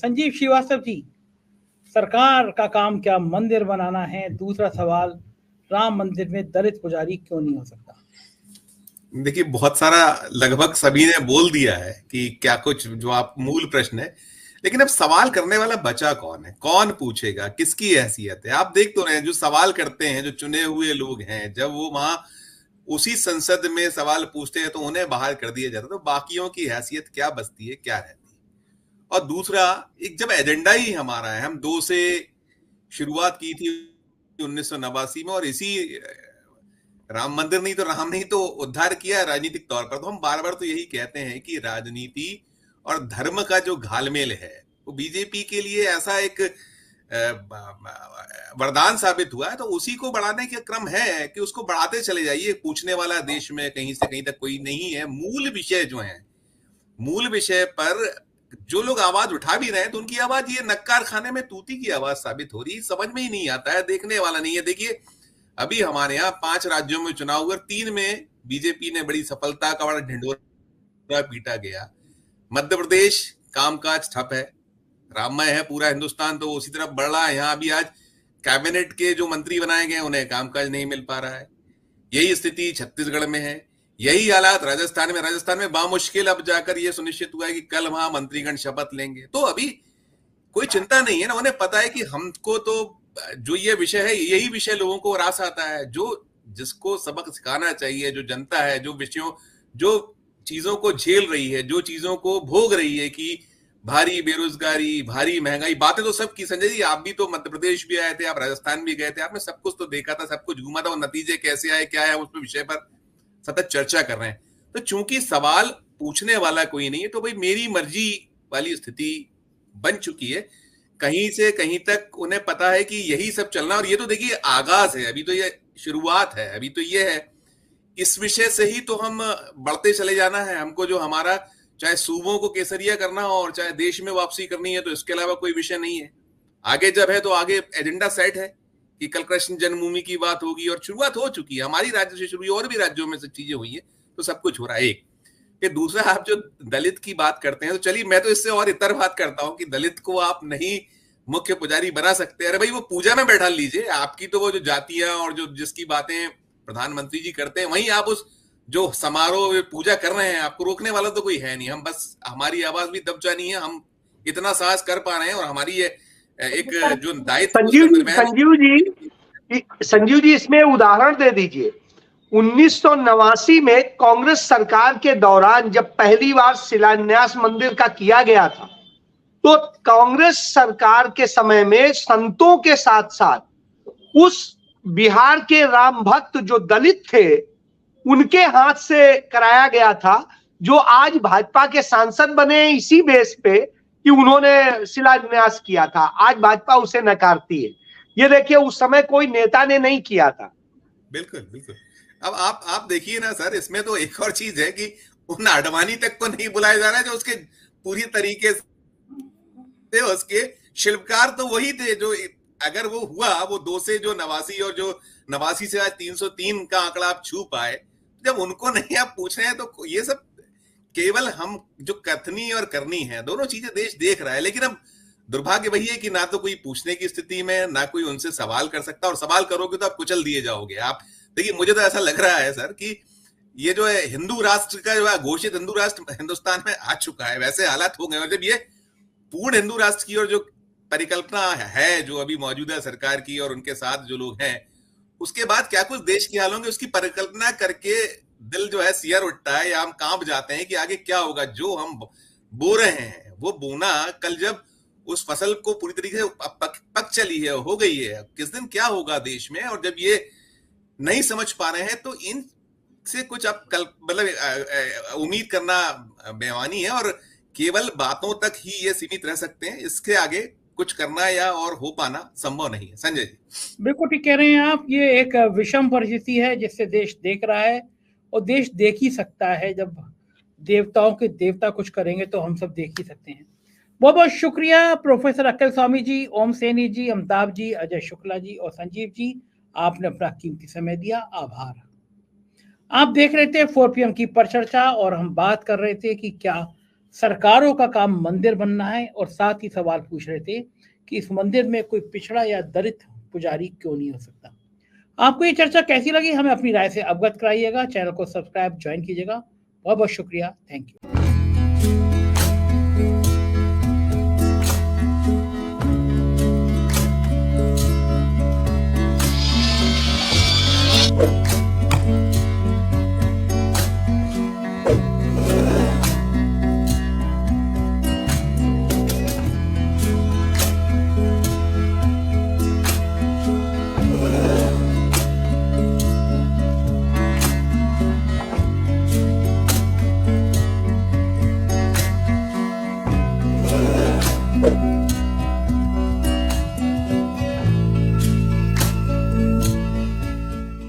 संजीव श्रीवास्तव जी, सरकार का काम क्या मंदिर बनाना है? दूसरा सवाल, राम मंदिर में दलित पुजारी क्यों नहीं हो सकता? देखिए, बहुत सारा लगभग सभी ने बोल दिया है कि क्या कुछ जो आप मूल प्रश्न है, लेकिन अब सवाल करने वाला बचा कौन है? कौन पूछेगा? किसकी हैसियत है? आप देख तो रहे हैं, जो सवाल करते हैं, जो चुने हुए लोग हैं, जब वो वहां उसी संसद में सवाल पूछते हैं तो उन्हें बाहर कर दिया जाता है, तो बाकियों की हैसियत क्या बचती है, क्या रहती है? और दूसरा, एक जब एजेंडा ही हमारा है, हम 2 से शुरुआत की थी 1989 में, और इसी राम मंदिर नहीं तो राम नहीं तो उद्धार किया राजनीतिक तौर पर, तो हम बार बार तो यही कहते हैं कि राजनीति और धर्म का जो घालमेल है वो बीजेपी के लिए ऐसा एक वरदान साबित हुआ है, तो उसी को बढ़ाने का क्रम है कि उसको बढ़ाते चले जाइए। पूछने वाला देश में कहीं से कहीं तक कोई नहीं है। मूल विषय जो है, मूल विषय पर जो लोग आवाज उठा भी रहे हैं तो उनकी आवाज ये नक्कार खाने में तूती की आवाज साबित हो रही, समझ में ही नहीं आता है, देखने वाला नहीं है। देखिए, अभी हमारे यहाँ 5 राज्यों में चुनाव हुए, 3 में बीजेपी ने बड़ी सफलता का बड़ा ढिंढोरा पीटा गया। मध्य प्रदेश कामकाज ठप है, राममय है पूरा हिंदुस्तान, तो उसी तरफ बढ़ रहा है। यहाँ अभी आज कैबिनेट के जो मंत्री बनाए गए उन्हें कामकाज नहीं मिल पा रहा है। यही स्थिति छत्तीसगढ़ में है, यही हालात राजस्थान में बामुश्किल अब जाकर यह सुनिश्चित हुआ है कि कल वहां मंत्रीगण शपथ लेंगे। तो अभी कोई चिंता नहीं है ना, उन्हें पता है कि हमको तो जो ये विषय है, यही विषय लोगों को रास आता है, जो जिसको सबक सिखाना चाहिए, जो जनता है, जो विषयों, जो चीजों को झेल रही है, जो चीजों को भोग रही है कि भारी बेरोजगारी, भारी महंगाई, बातें तो सब की। संजय जी, आप भी तो मध्य प्रदेश भी आए थे, आप राजस्थान भी गए थे, आपने सब कुछ तो देखा था, सब कुछ घूमा था, और नतीजे कैसे आए, क्या है, उस विषय पर सतत चर्चा कर रहे हैं। तो चूंकि सवाल पूछने वाला कोई नहीं है, तो भाई मेरी मर्जी वाली स्थिति बन चुकी है। कहीं से कहीं तक उन्हें पता है कि यही सब चलना, और ये तो देखिए आगाज है, अभी तो ये शुरुआत है, अभी तो ये है, इस विषय से ही तो हम बढ़ते चले जाना है। हमको जो हमारा, चाहे सूबों को केसरिया करना हो और चाहे देश में वापसी करनी है, तो इसके अलावा कोई विषय नहीं है। आगे जब है तो आगे एजेंडा सेट है कि कल कृष्ण जन्मभूमि की बात होगी, और शुरुआत हो चुकी है, हमारी राज्य से शुरू हुई, और भी राज्यों में सब चीजें हुई है, तो सब कुछ हो रहा है। एक फिर दूसरा, आप जो दलित की बात करते हैं, तो चलिए मैं तो इससे और इतर बात करता हूं कि दलित को आप नहीं मुख्य पुजारी बना सकते। अरे भाई, वो पूजा में बैठा लीजिए। आपकी तो वो जो जातियां और जो जिसकी बातें प्रधानमंत्री जी करते हैं, वहीं आप उस जो समारोह पूजा कर रहे हैं, आपको रोकने वाला तो कोई है नहीं। हम बस, हमारी आवाज भी दब जानी है, हम इतना साहस कर पा रहे हैं, और हमारी ये एक जो दायित्व संजीव जी इसमें उदाहरण दे दीजिए। 1989 में कांग्रेस सरकार के दौरान जब पहली बार शिलान्यास मंदिर का किया गया था, तो कांग्रेस सरकार के समय में संतों के साथ साथ उस बिहार के राम भक्त जो दलित थे उनके हाथ से कराया गया था, जो आज भाजपा के सांसद बने इसी बेस पे कि उन्होंने शिलान्यास किया था। आज भाजपा उसे नकारती है। ये देखिए, उस समय कोई नेता ने नहीं किया था। बिल्कुल बिल्कुल। अब आप देखिए ना सर, इसमें तो एक और चीज है कि उन आडवाणी तक को नहीं बुलाया जा रहा है, जो उसके पूरी तरीके से उसके शिल्पकार तो वही थे, जो अगर वो हुआ, वो 2 से जो 89 और जो 89 से आज 303 का आंकड़ा आप छू पाए, जब उनको नहीं आप पूछ रहे हैं, तो ये सब केवल हम जो कथनी और करनी है, दोनों चीजें देश देख रहा है। लेकिन अब दुर्भाग्य वही है कि ना तो कोई पूछने की स्थिति में, ना कोई उनसे सवाल कर सकता, और सवाल करोगे तो आप कुचल दिए जाओगे। आप देखिए, मुझे तो ऐसा लग रहा है सर कि ये जो है हिंदू राष्ट्र का, जो है घोषित हिंदू राष्ट्र हिंदुस्तान में आ चुका है, वैसे हालात हो गए। और जब ये पूर्ण हिंदू राष्ट्र की और जो परिकल्पना है जो अभी मौजूदा सरकार की और उनके साथ जो लोग हैं, उसके बाद क्या कुछ देश की हाल होंगे, उसकी परिकल्पना करके दिल जो है सियर उठता है, या हम कांप जाते हैं कि आगे क्या होगा। जो हम बो रहे हैं वो बोना, कल जब उस फसल को पूरी तरीके से पक चली है, हो गई है, किस दिन क्या होगा देश में। और जब ये नहीं समझ पा रहे हैं, तो इन से कुछ आप कल मतलब उम्मीद करना बेईमानी है, और केवल बातों तक ही ये सीमित रह सकते हैं। इसके आगे कुछ करना या और हो पाना संभव नहीं है। संजय जी बिल्कुल ठीक कह रहे हैं आप। ये एक विषम परिस्थिति है जिससे देश देख रहा है, और देश देख ही सकता है। जब देवताओं के देवता कुछ करेंगे तो हम सब देख ही सकते हैं। बहुत बहुत शुक्रिया प्रोफेसर अक्कल स्वामी जी, ओम सैनी जी, अमिताभ जी, अजय शुक्ला जी और संजीव जी, आपने अपना कीमती समय दिया। आभार। आप देख रहे थे 4 PM की परिचर्चा, और हम बात कर रहे थे कि क्या सरकारों का काम मंदिर बनना है, और साथ ही सवाल पूछ रहे थे कि इस मंदिर में कोई पिछड़ा या दलित पुजारी क्यों नहीं हो सकता। आपको ये चर्चा कैसी लगी, हमें अपनी राय से अवगत कराइएगा। चैनल को सब्सक्राइब ज्वाइन कीजिएगा। बहुत बहुत शुक्रिया। Thank you.